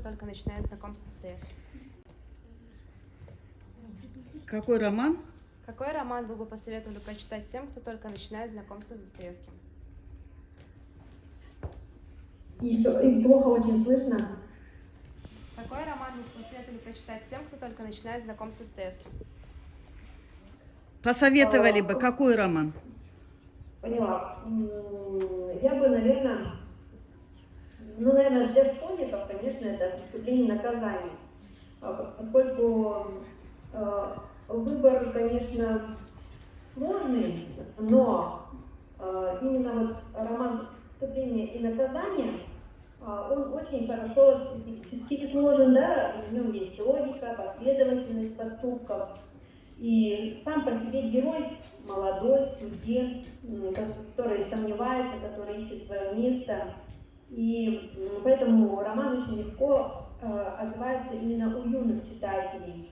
только начинает знакомство с Достоевским. Какой роман? Какой роман вы бы посоветовали прочитать тем, кто только начинает знакомство с Достоевским? И плохо очень слышно. Какой роман вы бы посоветовали прочитать тем, кто только начинает знакомство с Достоевским? Посоветовали бы, какой роман? Поняла. Я бы, наверное, для школьников, конечно, это «Преступление и наказание». Поскольку выбор, конечно, сложный, но именно вот роман «Преступление и наказание», он очень хорошо стилистически сложен, да, в нем есть логика, последовательность поступков. И сам по себе герой молодой, студент, который сомневается, который ищет свое место. И поэтому роман очень легко отзывается именно у юных читателей.